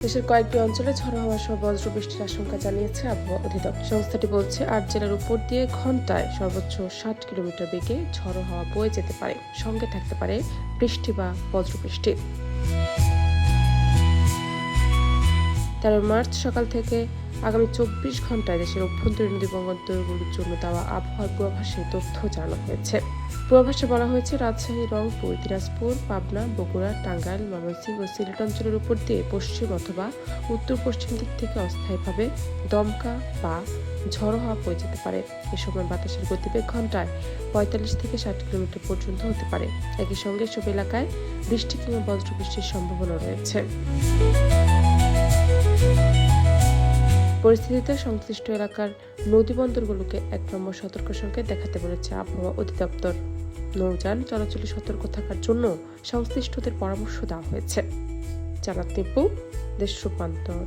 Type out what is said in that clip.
দেশের কয়েকটি অঞ্চলে ঝড়ো হাওয়া সহ বজ্র বৃষ্টির আশঙ্কা জানিয়েছে আবহাওয়া অধিদপ্তর। সংস্থাটি বলছে ৮ জেলার উপর দিয়ে ঘন্টায় সর্বোচ্চ ৬০ কিলোমিটার বেগে ঝড়ো হাওয়া বয়ে যেতে পারে, সঙ্গে থাকতে পারে বৃষ্টি বা বজ্রবৃষ্টি। ১৩ মার্চ সকাল থেকে আগামী ২৪ ঘন্টায় দেশের অভ্যন্তরীণ নদীবন্দরগুলোর জন্য দেওয়া আবহাওয়ার পূর্বাভাসে তথ্য জানানো হয়েছে। পূর্বাভাসে বলা হয়েছে, রাজশাহী, রংপুর, দিনাজপুর, পাবনা, বগুড়া, টাঙ্গাইল, ময়মনসিংহ ও সিলেট অঞ্চলের উপর দিয়ে পশ্চিম অথবা উত্তর পশ্চিম দিক থেকে অস্থায়ীভাবে দমকা বা ঝড়ো হাওয়া বয়ে যেতে পারে। এ সময় বাতাসের গতিবেগ ঘন্টায় ৪৫ থেকে ৬০ কিলোমিটার পর্যন্ত হতে পারে। একই সঙ্গে সব এলাকায় বৃষ্টি কিংবা বজ্রবৃষ্টির সম্ভাবনা রয়েছে। পরিস্থিতিতে সংশ্লিষ্ট এলাকার নদীবন্দরগুলোকে ১ নম্বর সতর্ক সংকেত দেখাতে বলেছে আবহাওয়া অধিদপ্তর। নৌযান চলাচলে সতর্ক থাকার জন্য সংশ্লিষ্টদের পরামর্শ দেওয়া হয়েছে। জানাত নিপু, দেশ রূপান্তর।